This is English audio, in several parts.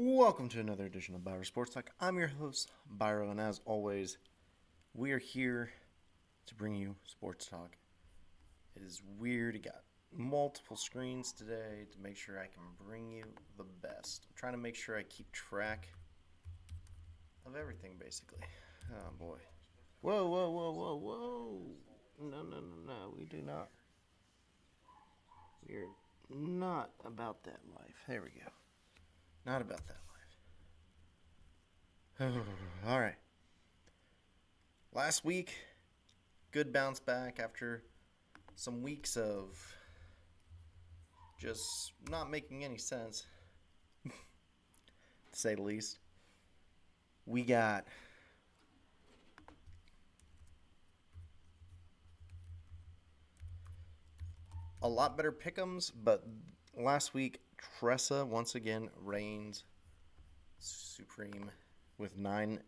Welcome to another edition of Biro Sports Talk. I'm your host, Biro, and as always, we are here to bring you sports talk. It is weird. I got multiple screens today to make sure I can bring you the best. I'm trying to make sure I keep track of everything, basically. Oh, boy. Whoa, whoa, whoa, whoa, whoa. No. We do not. We're not about that life. There we go. Not about that life. All right. Last week, good bounce back after some weeks of just not making any sense, to say the least. We got a lot better pick'ems, but last week, Tressa once again reigns supreme with 9-5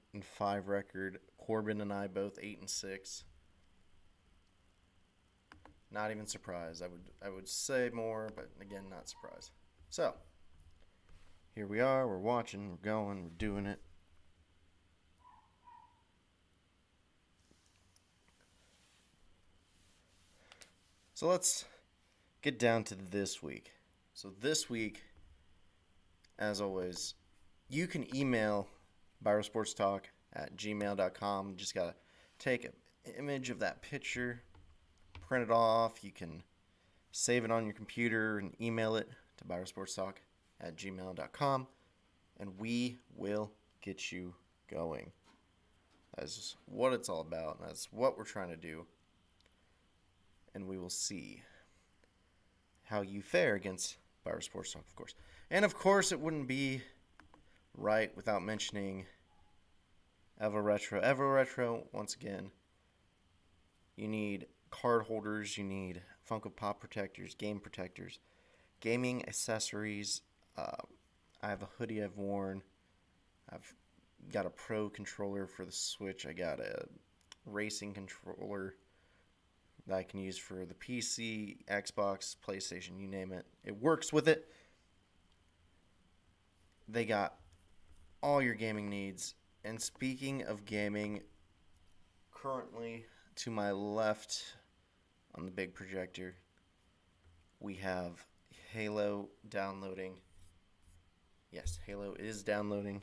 record. Corbin and I both 8-6. Not even surprised. I would say more, but again, not surprised. So here we are. We're watching. We're going. We're doing it. So let's get down to this week. So this week, as always, you can email birosportstalk@gmail.com. Just got to take an image of that picture, print it off. You can save it on your computer and email it to birosportstalk@gmail.com, and we will get you going. That's what it's all about. That's what we're trying to do. And we will see how you fare against Biro Sports Talk, of course. And of course, it wouldn't be right without mentioning Evo Retro. Evo Retro, once again, you need card holders, you need Funko Pop protectors, game protectors, gaming accessories. I have a hoodie I've worn. I've got a Pro controller for the Switch. I got a racing controller that I can use for the PC, Xbox, PlayStation, you name it. It works with it. They got all your gaming needs. And speaking of gaming, currently to my left on the big projector, we have Halo downloading. Yes, Halo is downloading.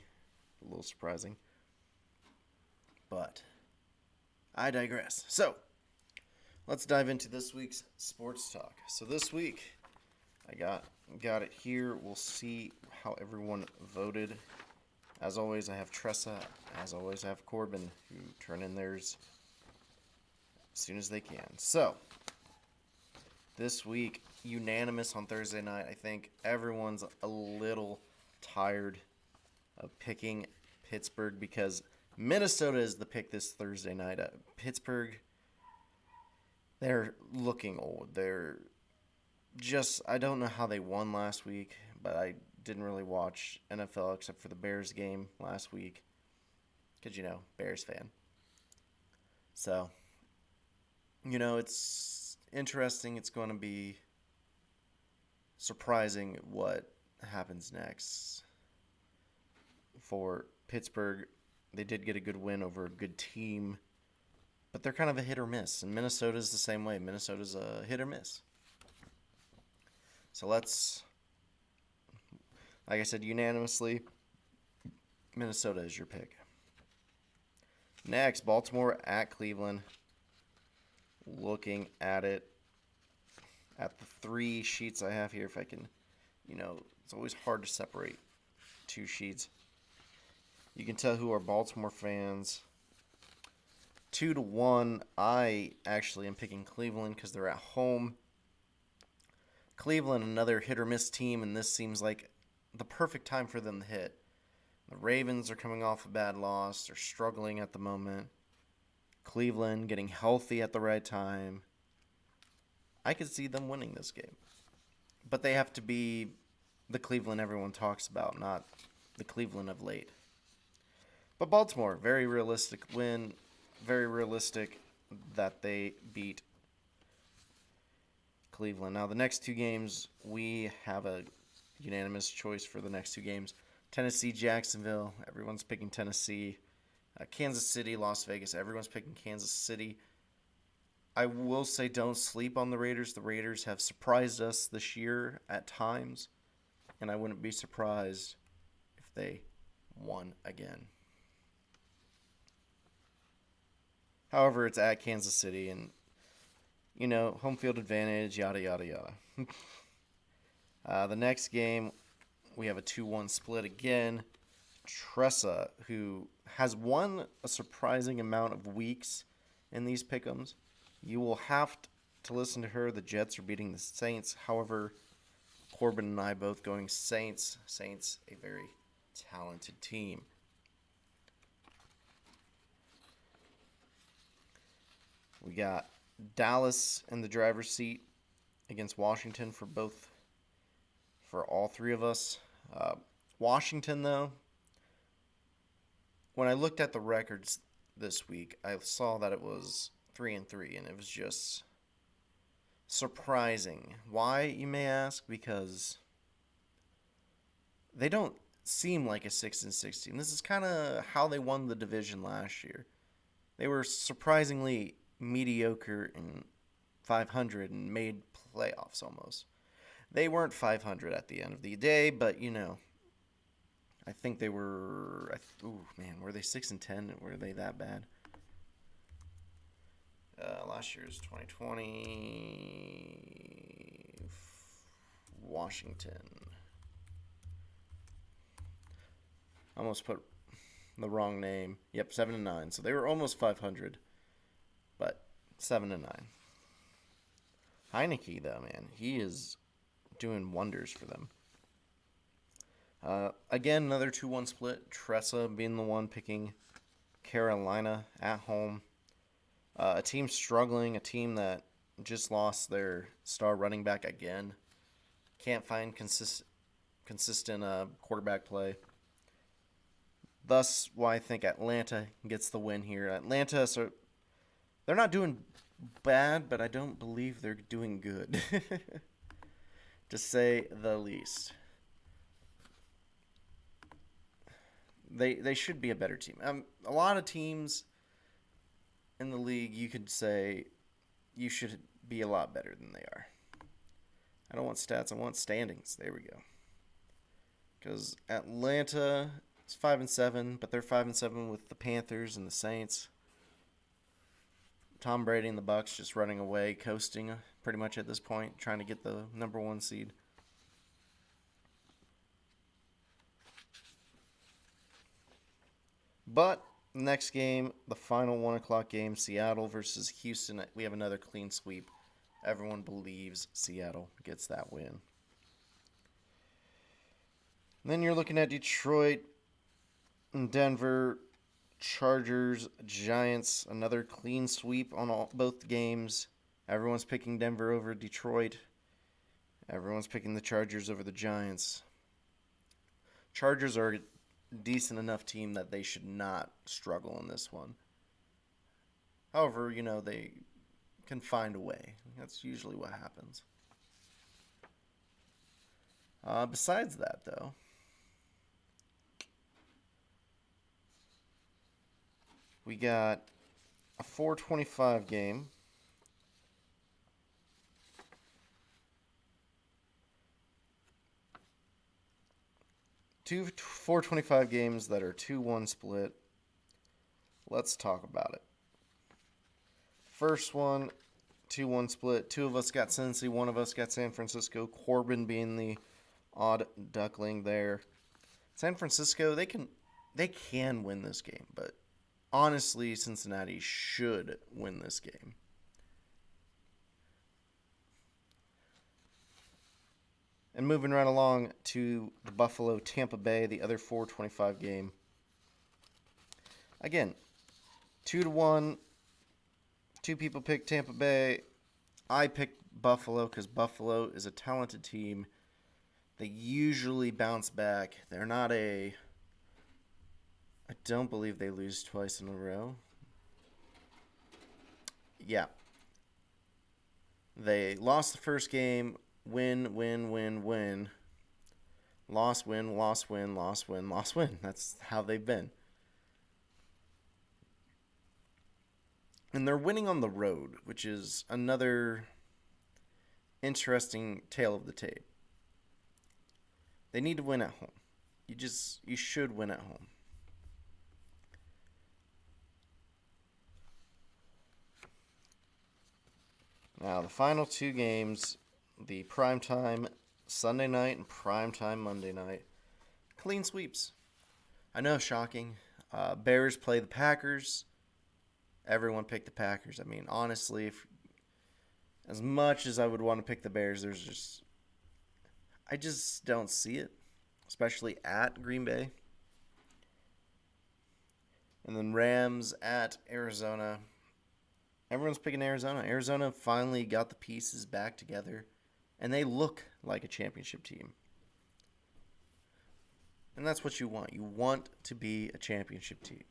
A little surprising. But I digress. So, let's dive into this week's sports talk. So this week, I got it here. We'll see how everyone voted. As always, I have Tressa. As always, I have Corbin, who turn in theirs as soon as they can. So, this week, unanimous on Thursday night. I think everyone's a little tired of picking Pittsburgh because Minnesota is the pick this Thursday night. Pittsburgh, they're looking old. They're just, I don't know how they won last week, but I didn't really watch NFL except for the Bears game last week because, Bears fan. So, it's interesting. It's going to be surprising what happens next for Pittsburgh. They did get a good win over a good team, but they're kind of a hit or miss, and Minnesota's the same way. Minnesota's a hit or miss. So let's, like I said, unanimously, Minnesota is your pick. Next, Baltimore at Cleveland. Looking at it, at the three sheets I have here, if I can, it's always hard to separate two sheets. You can tell who are Baltimore fans. 2-1, I actually am picking Cleveland because they're at home. Cleveland, another hit or miss team, and this seems like the perfect time for them to hit. The Ravens are coming off a bad loss. They're struggling at the moment. Cleveland getting healthy at the right time. I could see them winning this game. But they have to be the Cleveland everyone talks about, not the Cleveland of late. But Baltimore, very realistic win. Very realistic that they beat Cleveland. Now, the next two games, we have a unanimous choice for the next two games. Tennessee, Jacksonville. Everyone's picking Tennessee. Kansas City, Las Vegas. Everyone's picking Kansas City. I will say don't sleep on the Raiders. The Raiders have surprised us this year at times, and I wouldn't be surprised if they won again. However, it's at Kansas City, and, home field advantage, yada, yada, yada. The next game, we have a 2-1 split again. Tressa, who has won a surprising amount of weeks in these pick'ems. You will have to listen to her. The Jets are beating the Saints. However, Corbin and I both going Saints. Saints, a very talented team. We got Dallas in the driver's seat against Washington for all three of us. Washington, though, when I looked at the records this week, I saw that it was 3-3, and it was just surprising. Why, you may ask? Because they don't seem like a 6-6 team. This is kind of how they won the division last year. They were surprisingly mediocre and 500 and made playoffs almost. They weren't 500 at the end of the day, but I think they were. Were they 6-10? Were they that bad? Last year's 2020 Washington. Almost put the wrong name. Yep, 7-9. So they were almost 500, but 7-9. Heineke, though, man, he is doing wonders for them. Again, another 2-1 split. Tressa being the one picking Carolina at home. A team struggling, a team that just lost their star running back again. Can't find consistent quarterback play. Thus, why I think Atlanta gets the win here. Atlanta, so they're not doing bad, but I don't believe they're doing good, to say the least. They should be a better team. A lot of teams in the league, you could say you should be a lot better than they are. I don't want stats. I want standings. There we go. Because Atlanta is 5-7, but they're 5-7 with the Panthers and the Saints. Tom Brady and the Bucs just running away, coasting pretty much at this point, trying to get the number 1 seed. But next game, the final 1 o'clock game, Seattle versus Houston. We have another clean sweep. Everyone believes Seattle gets that win. And then you're looking at Detroit and Denver, Chargers, Giants. Another clean sweep on both games. Everyone's picking Denver over Detroit. Everyone's picking the Chargers over the Giants. Chargers are a decent enough team that they should not struggle in this one. However, they can find a way. That's usually what happens. Besides that, though, we got a 4:25 game. Two 4:25 games that are 2-1 split. Let's talk about it. First one, 2-1 split. 2 of us got Cincy, 1 of us got San Francisco. Corbin being the odd duckling there. San Francisco, they can win this game, but honestly, Cincinnati should win this game. And moving right along to the Buffalo-Tampa Bay, the other 4:25 game. Again, 2-1. 2 people picked Tampa Bay. I picked Buffalo because Buffalo is a talented team. They usually bounce back. They're not I don't believe they lose twice in a row. Yeah. They lost the first game. Win. Loss, win, loss, win, loss, win, loss, win. That's how they've been. And they're winning on the road, which is another interesting tale of the tape. They need to win at home. You should win at home. Now, the final two games, the primetime Sunday night and primetime Monday night, clean sweeps. I know, shocking. Bears play the Packers. Everyone picked the Packers. I mean, honestly, as much as I would want to pick the Bears, I just don't see it, especially at Green Bay. And then Rams at Arizona. Everyone's picking Arizona. Arizona finally got the pieces back together, and they look like a championship team. And that's what you want. You want to be a championship team.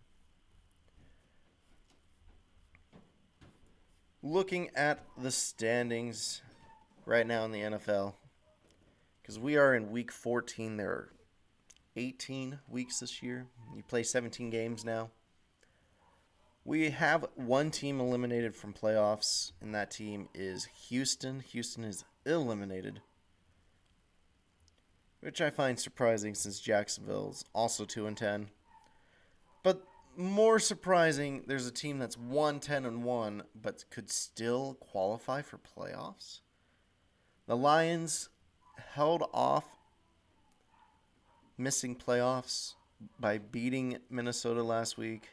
Looking at the standings right now in the NFL, because we are in week 14, there are 18 weeks this year. You play 17 games now. We have one team eliminated from playoffs, and that team is Houston. Houston is eliminated, which I find surprising since Jacksonville's also 2-10. But more surprising, there's a team that's 1-10-1, but could still qualify for playoffs. The Lions held off missing playoffs by beating Minnesota last week.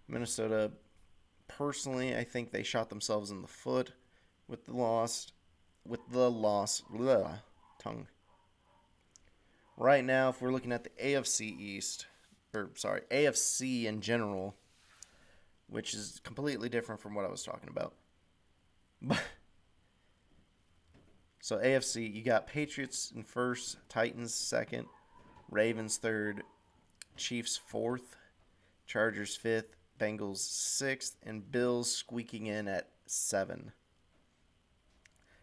Minnesota, personally, I think they shot themselves in the foot with the loss. Tongue. Right now, if we're looking at the AFC in general, which is completely different from what I was talking about. So AFC, you got Patriots in first, Titans second, Ravens third, Chiefs fourth, Chargers fifth, Bengals sixth, and Bills squeaking in at 7.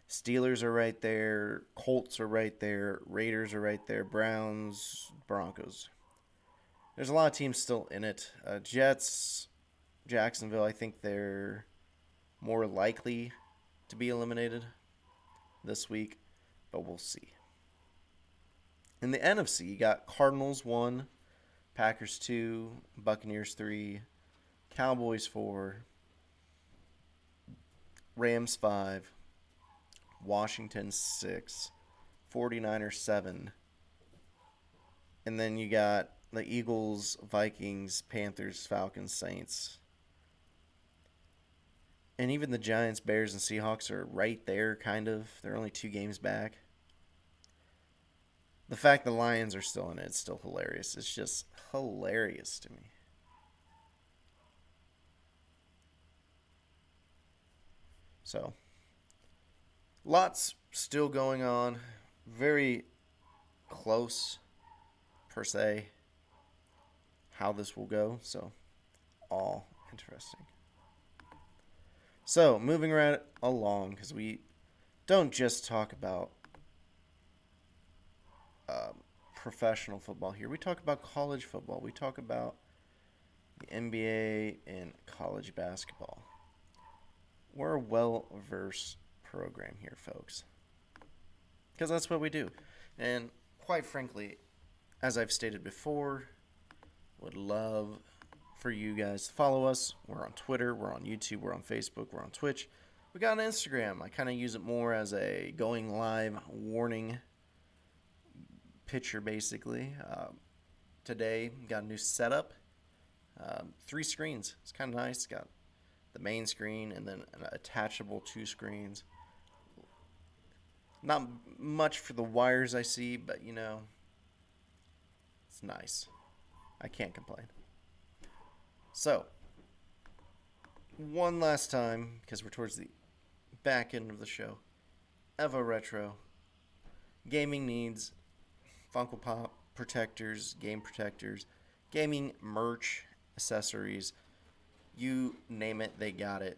Steelers are right there, Colts are right there, Raiders are right there, Browns, Broncos. There's a lot of teams still in it. Jets, Jacksonville, I think they're more likely to be eliminated this week, but we'll see. In the NFC, you got Cardinals 1, Packers 2, Buccaneers 3, Cowboys 4, Rams 5, Washington 6, 49ers 7. And then you got the Eagles, Vikings, Panthers, Falcons, Saints. And even the Giants, Bears, and Seahawks are right there, kind of. They're only 2 games back. The fact the Lions are still in it is still hilarious. It's just hilarious to me. So, lots still going on. Very close, per se, how this will go. So, all interesting. So, moving right along, because we don't just talk about professional football here. We talk about college football. We talk about the NBA and college basketball. We're a well-versed program here, folks, because that's what we do. And quite frankly, as I've stated before, would love for you guys to follow us. We're on Twitter, we're on YouTube, we're on Facebook, we're on Twitch. We got an Instagram. I kind of use it more as a going live warning picture, basically. Today, got a new setup. 3 screens. It's kind of nice. Got the main screen and then an attachable 2 screens. Not much for the wires I see, but you know, it's nice. I can't complain. So, one last time, because we're towards the back end of the show. Evo Retro. Gaming needs Funko Pop protectors, game protectors, gaming merch, accessories. You name it, they got it.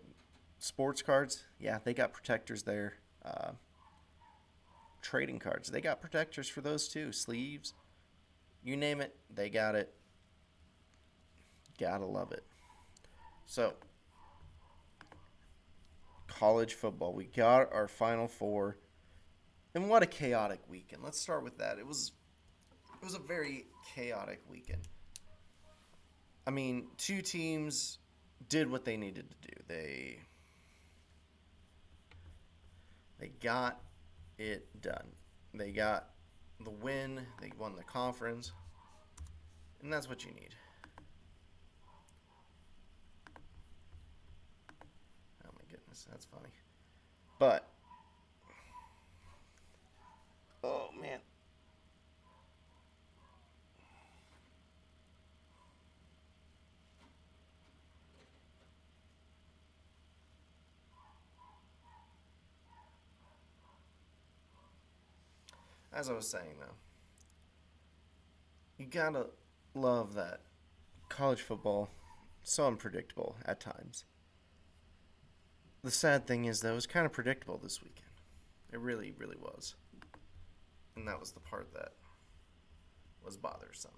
Sports cards, yeah, they got protectors there. trading cards. They got protectors for those too. Sleeves. You name it, they got it. Gotta love it. So, college football. We got our Final Four. And what a chaotic weekend. Let's start with that. It was a very chaotic weekend. I mean, two teams did what they needed to do. They got it done. They got the win. They won the conference. And that's what you need. Oh my goodness, that's funny. But, oh man. As I was saying, though, you gotta love that college football, so unpredictable at times. The sad thing is, though, it was kind of predictable this weekend. It really, really was. And that was the part that was bothersome.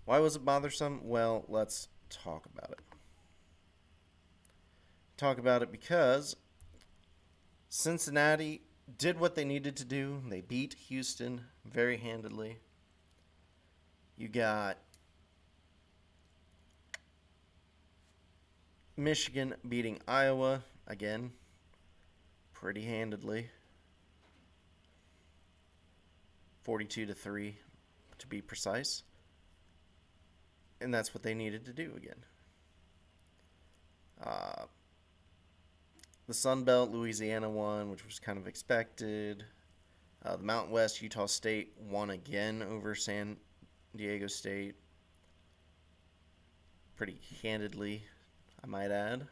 Why was it bothersome? Well, let's talk about it. Talk about it because Cincinnati did what they needed to do. They beat Houston very handedly. You got Michigan beating Iowa again pretty handedly. 42-3 to be precise. And that's what they needed to do again. The Sun Belt, Louisiana won, which was kind of expected. The Mountain West, Utah State won again over San Diego State. Pretty handedly, I might add.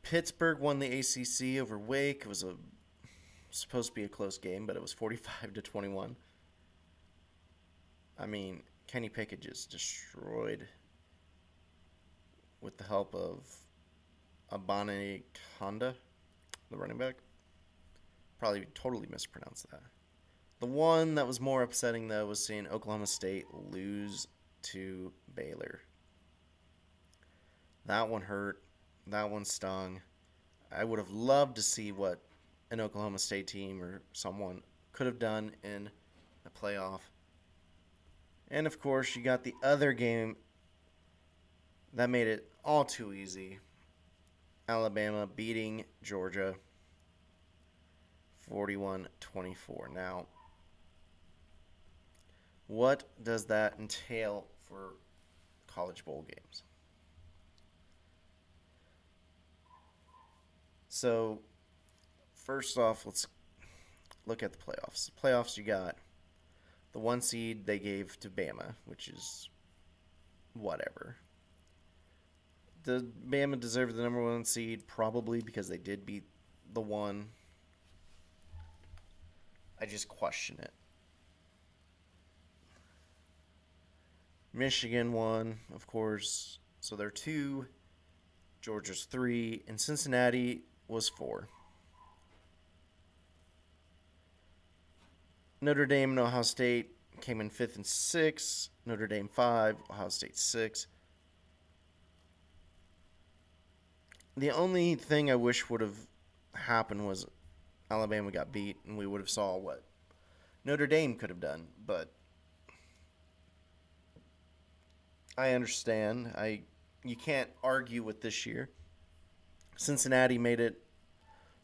Pittsburgh won the ACC over Wake. It was supposed to be a close game, but it was 45-21. I mean, Kenny Pickett just destroyed with the help of Abane Honda, the running back. Probably totally mispronounced that. The one that was more upsetting, though, was seeing Oklahoma State lose to Baylor. That one hurt. That one stung. I would have loved to see what an Oklahoma State team or someone could have done in a playoff. And, of course, you got the other game that made it all too easy. Alabama beating Georgia 41-24. Now, what does that entail for college bowl games? So, first off, let's look at the playoffs. The playoffs, you got the one seed they gave to Bama, which is whatever. Did Bama deserve the number one seed? Probably, because they did beat the one. I just question it. Michigan won, of course. So they're 2. Georgia's 3. And Cincinnati was 4. Notre Dame and Ohio State came in 5th and 6th. Notre Dame 5. Ohio State 6. The only thing I wish would have happened was Alabama got beat and we would have saw what Notre Dame could have done. But I understand. You can't argue with this year. Cincinnati made it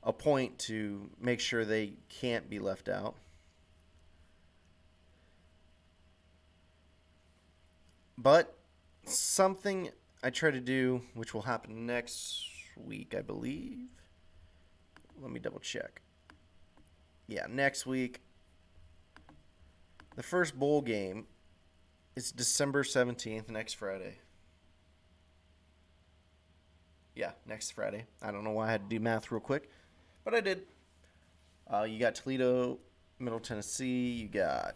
a point to make sure they can't be left out. But something I try to do, which will happen next week, I believe. Let me double check. Yeah, next week. The first bowl game is December 17th, next Friday. Yeah, next Friday. I don't know why I had to do math real quick, but I did. You got Toledo, Middle Tennessee. You got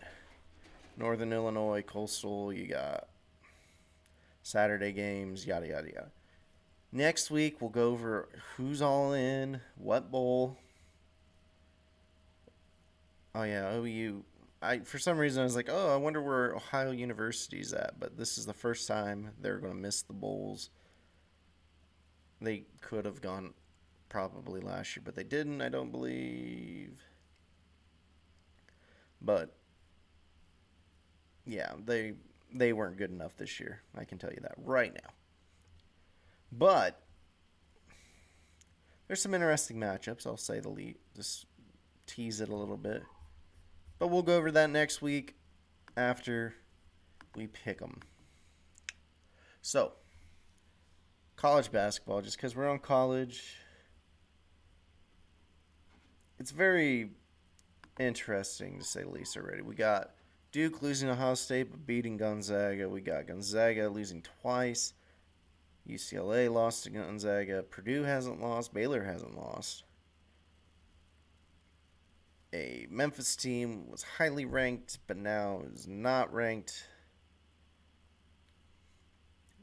Northern Illinois, Coastal. You got Saturday games, yada, yada, yada. Next week, we'll go over who's all in, what bowl. Oh, yeah, OU. For some reason, I was like, oh, I wonder where Ohio University's at. But this is the first time they're going to miss the bowls. They could have gone probably last year, but they didn't, I don't believe. But yeah, they weren't good enough this year. I can tell you that right now. But there's some interesting matchups. I'll say the lead. Just tease it a little bit. But we'll go over that next week after we pick them. So, college basketball, just because we're on college, it's very interesting to say the least already. We got Duke losing to Ohio State but beating Gonzaga. We got Gonzaga losing twice. UCLA lost to Gonzaga. Purdue hasn't lost. Baylor hasn't lost. A Memphis team was highly ranked, but now is not ranked.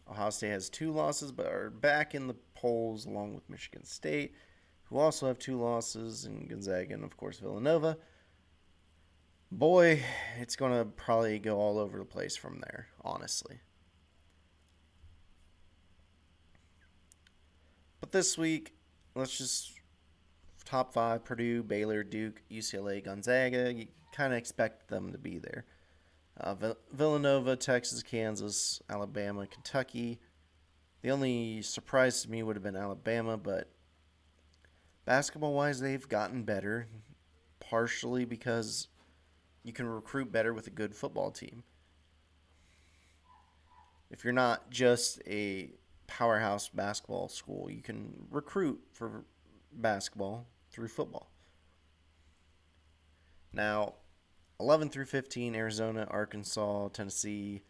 Ohio State has 2 losses, but are back in the polls along with Michigan State, who also have 2 losses, and Gonzaga, and of course Villanova. Boy, it's going to probably go all over the place from there, honestly. But this week, let's just top 5, Purdue, Baylor, Duke, UCLA, Gonzaga. You kind of expect them to be there. Villanova, Texas, Kansas, Alabama, Kentucky. The only surprise to me would have been Alabama, but basketball-wise, they've gotten better, partially because you can recruit better with a good football team. If you're not just a powerhouse basketball school, you can recruit for basketball through football. Now, 11 through 15, Arizona, Arkansas, Tennessee,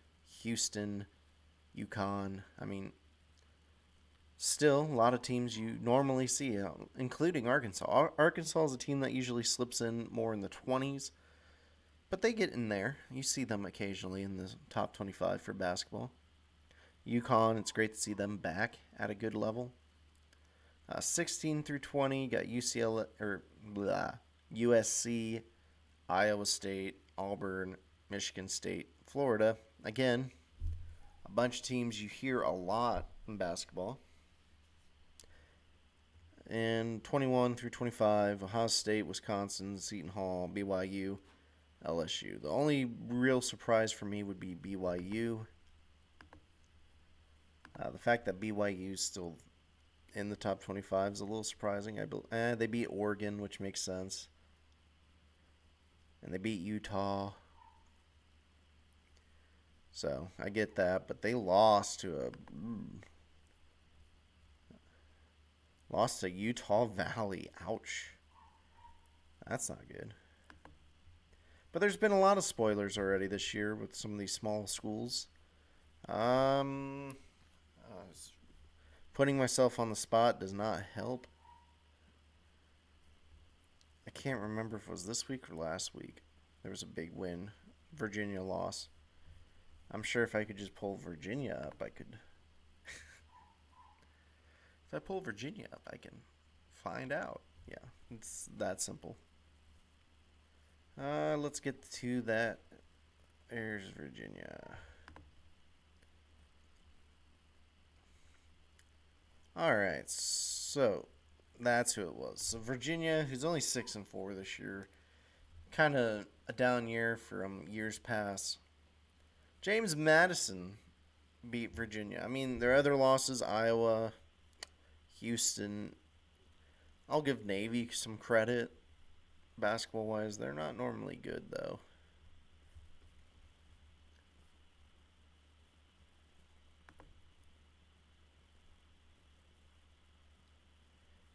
Houston, UConn. I mean, still a lot of teams you normally see, including Arkansas. Arkansas is a team that usually slips in more in the 20s, but they get in there. You see them occasionally in the top 25 for basketball. UConn, it's great to see them back at a good level. 16 through 20, got USC, Iowa State, Auburn, Michigan State, Florida. Again, a bunch of teams you hear a lot in basketball. And 21 through 25, Ohio State, Wisconsin, Seton Hall, BYU, LSU. The only real surprise for me would be BYU. The fact that BYU is still in the top 25 is a little surprising. They beat Oregon, which makes sense. And they beat Utah. So, I get that. But they lost to Utah Valley. Ouch. That's not good. But there's been a lot of spoilers already this year with some of these small schools. Putting myself on the spot does not help. I can't remember if it was this week or last week. There was a big win. Virginia lost. I'm sure if I could just pull Virginia up, I could. If I pull Virginia up, I can find out. Yeah, it's that simple. Let's get to that. There's Virginia. Alright, so that's who it was. So Virginia, who's only 6-4 this year, kind of a down year from years past. James Madison beat Virginia. I mean, their other losses, Iowa, Houston. I'll give Navy some credit. Basketball-wise, they're not normally good, though.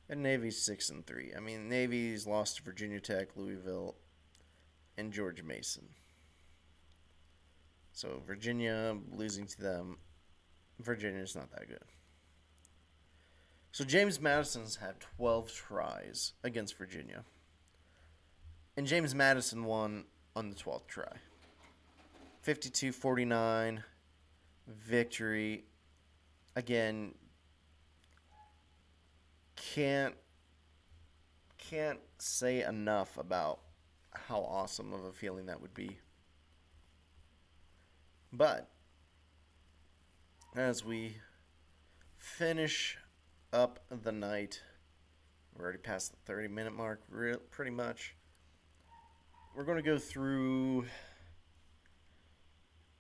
And Navy's 6-3. I mean, Navy's lost to Virginia Tech, Louisville, and George Mason. So Virginia losing to them. Virginia's not that good. So James Madison's had 12 tries against Virginia. And James Madison won on the 12th try. 52-49 victory. Again, can't say enough about how awesome of a feeling that would be. But as we finish up the night, we're already past the 30-minute mark, pretty much. We're going to go through.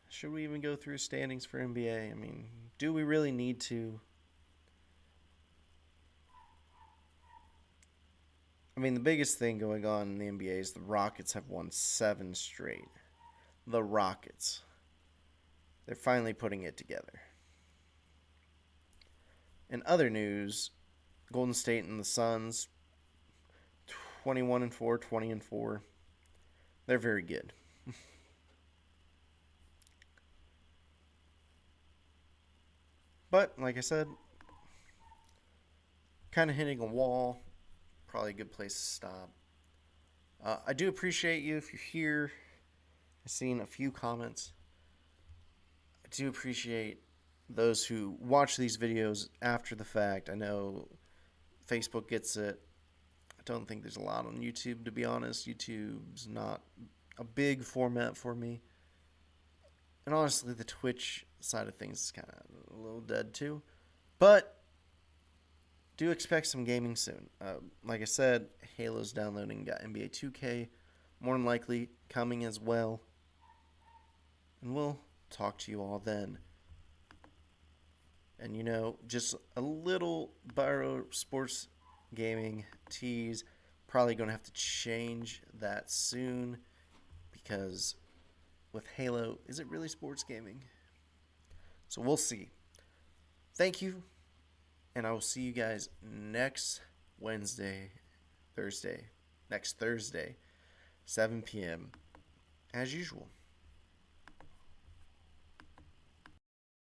Should we even go through standings for NBA? I mean, do we really need to? I mean, the biggest thing going on in the NBA is the Rockets have won 7 straight. The Rockets. They're finally putting it together. In other news, Golden State and the Suns, 21-4, 20-4. They're very good. But, like I said, kind of hitting a wall. Probably a good place to stop. I do appreciate you if you're here. I've seen a few comments. I do appreciate those who watch these videos after the fact. I know Facebook gets it. I don't think there's a lot on YouTube, to be honest. YouTube's not a big format for me. And honestly, the Twitch side of things is kind of a little dead too. But do expect some gaming soon. Like I said, Halo's downloading, got NBA 2K, more than likely coming as well. And we'll talk to you all then. And just a little Biro Sports Gaming tease. Probably going to have to change that soon because with Halo, is it really sports gaming? So we'll see. Thank you. And I will see you guys next Thursday, 7 p.m. as usual.